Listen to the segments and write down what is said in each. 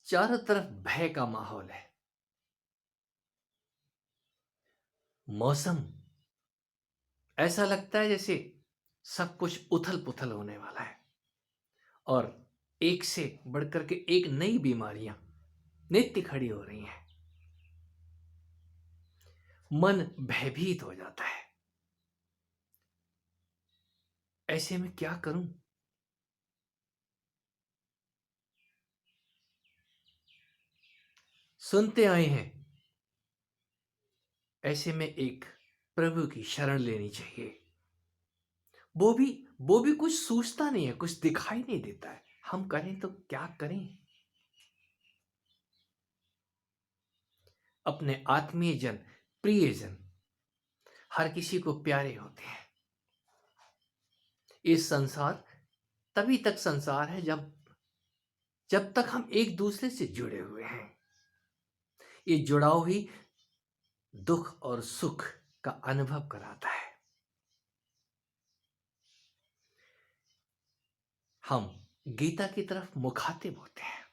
चारों तरफ भय का माहौल है। मौसम ऐसा लगता है जैसे सब कुछ उथल-पुथल होने वाला है और एक से बढ़कर के एक नई बीमारियां नित्य खड़ी हो रही हैं। मन भयभीत हो जाता है। ऐसे में क्या करूं? सुनते आए हैं, ऐसे में एक प्रभु की शरण लेनी चाहिए। वो भी वो भी कुछ सूझता नहीं है, कुछ दिखाई नहीं देता है। हम करें तो क्या करें? अपने आत्मीयजन, प्रियजन हर किसी को प्यारे होते हैं। ये संसार तभी तक संसार है जब जब तक हम एक दूसरे से जुड़े हुए हैं। ये जुड़ाव ही दुख और सुख का अनुभव कराता है। हम गीता की तरफ मुखातिब होते हैं।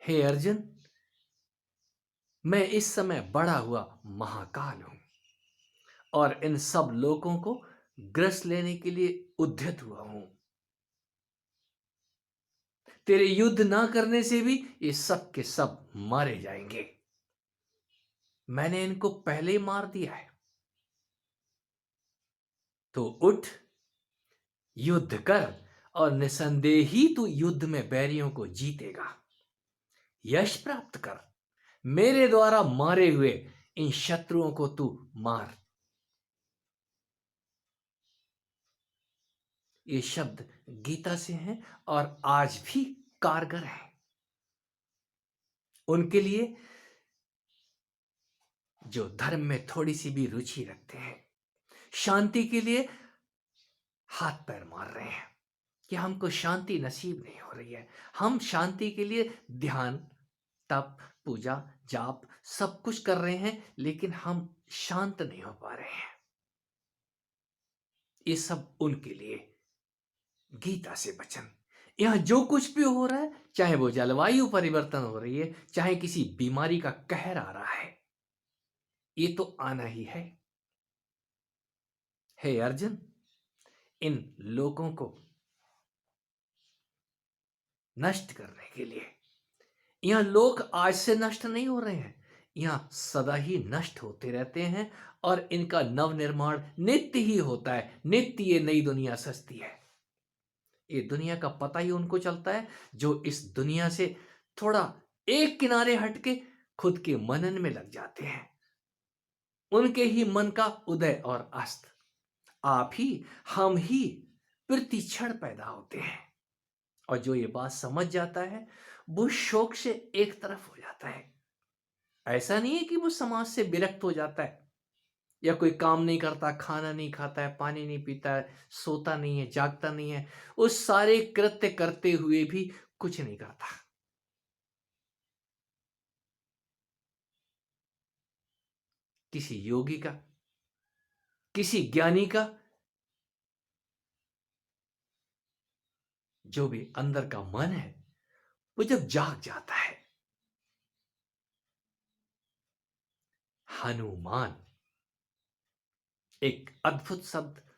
हे अर्जुन, मैं इस समय बड़ा हुआ महाकाल हूं और इन सब लोगों को ग्रस लेने के लिए उद्यत हुआ हूं। तेरे युद्ध ना करने से भी ये सब के सब मारे जाएंगे। मैंने इनको पहले ही मार दिया है। तो उठ, युद्ध कर और निसंदेह ही तू युद्ध में बैरियों को जीतेगा। यश प्राप्त कर। मेरे द्वारा मारे हुए इन शत्रुओं को तू मार। ये शब्द गीता से हैं और आज भी कारगर हैं उनके लिए जो धर्म में थोड़ी सी भी रुचि रखते हैं, शांति के लिए हाथ पैर मार रहे हैं कि हमको शांति नसीब नहीं हो रही है। हम शांति के लिए ध्यान, तप, पूजा, जाप सब कुछ कर रहे हैं, लेकिन हम शांत नहीं हो पा रहे हैं। ये सब उनके लिए गीता से वचन। यहां जो कुछ भी हो रहा है, चाहे वो जलवायु परिवर्तन हो रही है, चाहे किसी बीमारी का कहर आ रहा है, ये तो आना ही है। हे अर्जुन, इन लोगों को नष्ट करने के लिए, यहां लोग आज से नष्ट नहीं हो रहे हैं, यहां सदा ही नष्ट होते रहते हैं और इनका नव निर्माण नित्य ही होता है। नित्य ये नई दुनिया सजती है। ये दुनिया का पता ही उनको चलता है जो इस दुनिया से थोड़ा एक किनारे हटके खुद के मनन में लग जाते हैं। उनके ही मन का उदय और अस्त आप ही, हम ही प्रति क्षण पैदा होते हैं। और जो ये बात समझ जाता है वो शोक से एक तरफ हो जाता है। ऐसा नहीं है कि वो समाज से विरक्त हो जाता है या कोई काम नहीं करता, खाना नहीं खाता है, पानी नहीं पीता है, सोता नहीं है, जागता नहीं है, उस सारे कृत्य करते हुए भी कुछ नहीं करता। किसी योगी का, किसी ज्ञानी का जो भी अंदर का मन है, वो जब जाग जाता है, हनुमान एक अद्भुत शब्द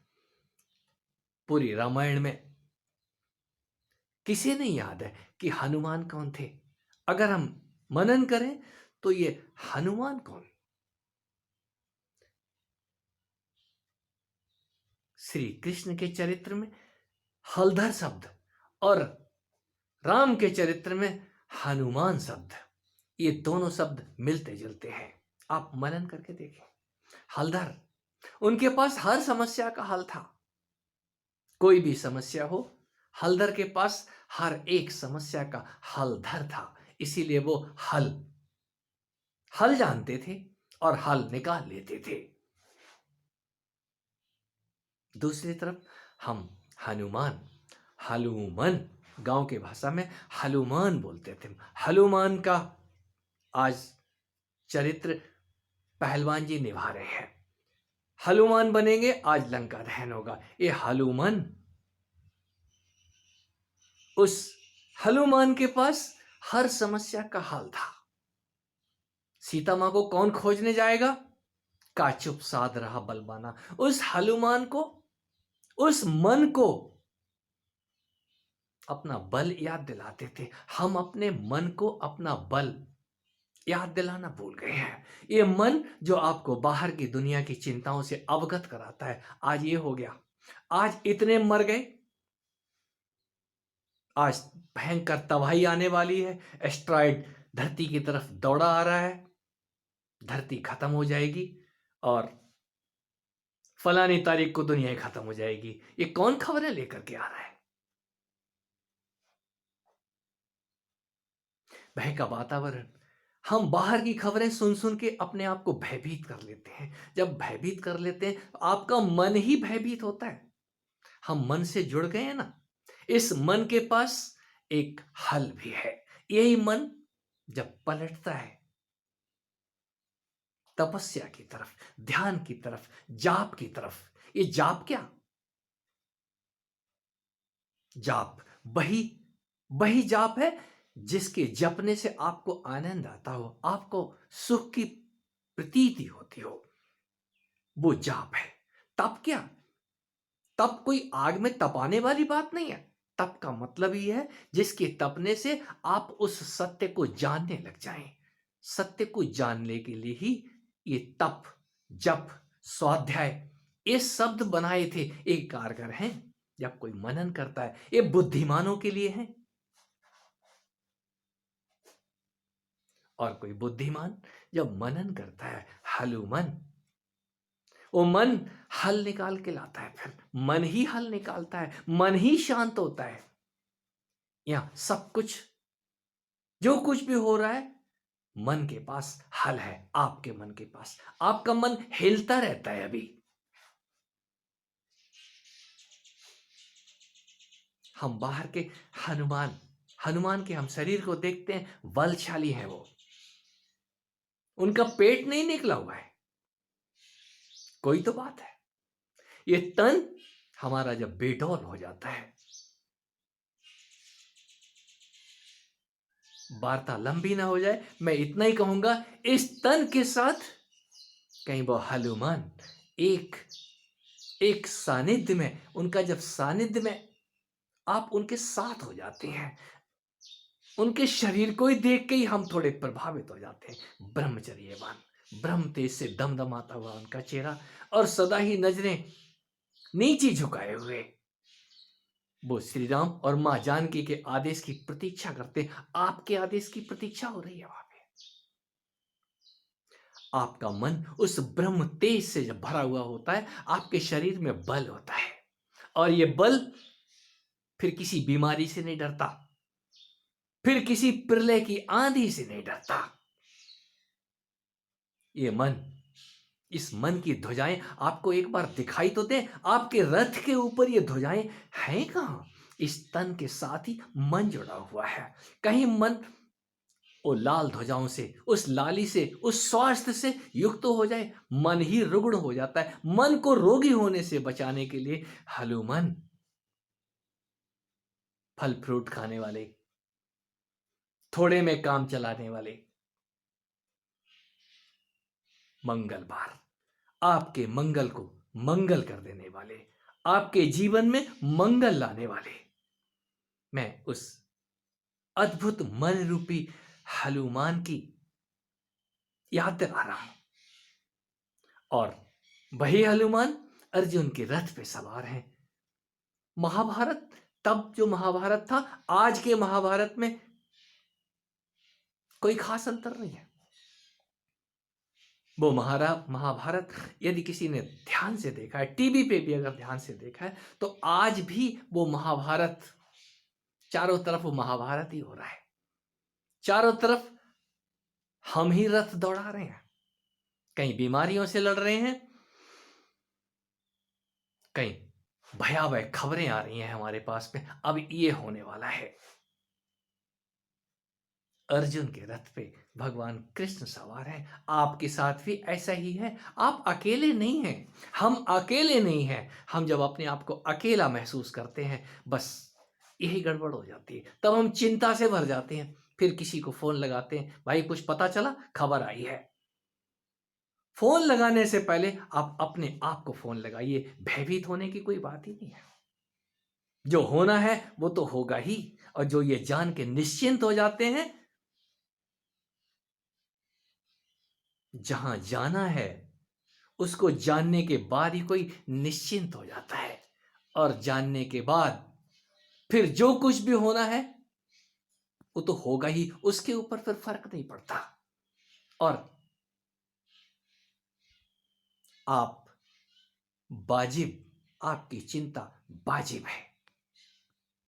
पूरी रामायण में किसे नहीं याद है कि हनुमान कौन थे। अगर हम मनन करें तो ये हनुमान कौन? श्री कृष्ण के चरित्र में हलधर शब्द और राम के चरित्र में हनुमान शब्द, ये दोनों शब्द मिलते जुलते हैं। आप मनन करके देखें। हलधर, उनके पास हर समस्या का हल था। कोई भी समस्या हो, हलधर के पास हर एक समस्या का हलधर था। इसीलिए वो हल हल जानते थे और हल निकाल लेते थे। दूसरी तरफ हम हनुमान, हलूमन, गांव के भाषा में हनुमान बोलते थे। हनुमान का आज चरित्र पहलवान जी निभा रहे हैं। हनुमान बनेंगे, आज लंका दहन होगा। ये हनुमान उस हनुमान के पास हर समस्या का हल था। सीता मां को कौन खोजने जाएगा? का चुप साध रहा बलवाना। उस हनुमान को, उस मन को अपना बल याद दिलाते थे। हम अपने मन को अपना बल याद दिलाना भूल गए हैं। ये मन जो आपको बाहर की दुनिया की चिंताओं से अवगत कराता है, आज ये हो गया, आज इतने मर गए, आज भयंकर तबाही आने वाली है, एस्ट्रॉयड धरती की तरफ दौड़ा आ रहा है, धरती खत्म हो जाएगी और फलानी तारीख को दुनिया ही खत्म हो जाएगी। ये कौन खबरें लेकर के आ रहा है? भय का वातावरण। हम बाहर की खबरें सुन सुन के अपने आप को भयभीत कर लेते हैं। जब भयभीत कर लेते हैं तो आपका मन ही भयभीत होता है। हम मन से जुड़ गए हैं ना। इस मन के पास एक हल भी है। यही मन जब पलटता है तपस्या की तरफ, ध्यान की तरफ, जाप की तरफ। ये जाप क्या? जाप वही वही जाप है जिसके जपने से आपको आनंद आता हो, आपको सुख की प्रतीति होती हो, वो जाप है। तप क्या? तप कोई आग में तपाने वाली बात नहीं है। तप का मतलब ही है जिसके तपने से आप उस सत्य को जानने लग जाएं। सत्य को जानने के लिए ही ये तप, जप, स्वाध्याय, ये शब्द बनाए थे। एक कारगर हैं जब कोई मनन करता है, ये बुद्धिमानों के लिए है। और कोई बुद्धिमान जब मनन करता है, हलुमन, वो मन हल निकाल के लाता है। फिर मन ही हल निकालता है, मन ही शांत होता है। यहां सब कुछ, जो कुछ भी हो रहा है, मन के पास हल है। आपके मन के पास, आपका मन हिलता रहता है। अभी हम बाहर के हनुमान, हनुमान के हम शरीर को देखते हैं, बलशाली है वो, उनका पेट नहीं निकला हुआ है। कोई तो बात है। ये तन हमारा जब बेडौल हो जाता है, वार्ता लंबी ना हो जाए, मैं इतना ही कहूंगा, इस तन के साथ कहीं वो हनुमान एक एक सानिध्य में, उनका जब सानिध्य में आप उनके साथ हो जाते हैं, उनके शरीर को ही देख के ही हम थोड़े प्रभावित हो जाते हैं। ब्रह्मचर्यवान, ब्रह्म तेज से दमदमाता हुआ उनका चेहरा, और सदा ही नजरें नीचे झुकाए हुए वो श्री राम और मां जानकी के आदेश की प्रतीक्षा करते हैं। आपके आदेश की प्रतीक्षा हो रही है वहां पे। आपका मन उस ब्रह्म तेज से जब भरा हुआ होता है, आपके शरीर में बल होता है, और ये बल फिर किसी बीमारी से नहीं डरता, फिर किसी प्रलय की आंधी से नहीं डरता। ये मन, इस मन की ध्वजाएं आपको एक बार दिखाई तो दे। आपके रथ के ऊपर ये ध्वजाएं हैं कहां? इस तन के साथ ही मन जुड़ा हुआ है। कहीं मन वो लाल ध्वजाओं से, उस लाली से, उस स्वास्थ्य से युक्त हो जाए, मन ही रुग्ण हो जाता है। मन को रोगी होने से बचाने के लिए हनुमान, फल फ्रूट खाने वाले, थोड़े में काम चलाने वाले, मंगलवार, आपके मंगल को मंगल कर देने वाले, आपके जीवन में मंगल लाने वाले, मैं उस अद्भुत मन रूपी हनुमान की याद दिला रहा हूं। और वही हनुमान अर्जुन के रथ पे सवार हैं। महाभारत, तब जो महाभारत था, आज के महाभारत में कोई खास अंतर नहीं है। वो महाभारत यदि किसी ने ध्यान से देखा है, टीवी पे भी अगर ध्यान से देखा है, तो आज भी वो महाभारत, चारों तरफ वो महाभारत ही हो रहा है। चारों तरफ हम ही रथ दौड़ा रहे हैं। कहीं बीमारियों से लड़ रहे हैं, कहीं भयावह खबरें आ रही हैं हमारे पास में, अब ये होने वाला है। अर्जुन के रथ पे भगवान कृष्ण सवार हैं। आपके साथ भी ऐसा ही है। आप अकेले नहीं हैं, हम अकेले नहीं हैं। हम जब अपने आप को अकेला महसूस करते हैं, बस यही गड़बड़ हो जाती है। तब हम चिंता से भर जाते हैं, फिर किसी को फ़ोन लगाते हैं, भाई कुछ पता चला? खबर आई है। फ़ोन लगाने से पहले आप अपने आप को फ़ोन लगाइए, भयभीत होने की कोई बात ही नहीं है। जो होना है वो तो होगा ही, और जो ये जान के निश्चिंत हो जाते हैं, जहां जाना है उसको जानने के बाद ही कोई निश्चिंत हो जाता है, और जानने के बाद फिर जो कुछ भी होना है वो तो होगा ही, उसके ऊपर फिर फर्क नहीं पड़ता। और आप वाजिब, आपकी चिंता वाजिब है।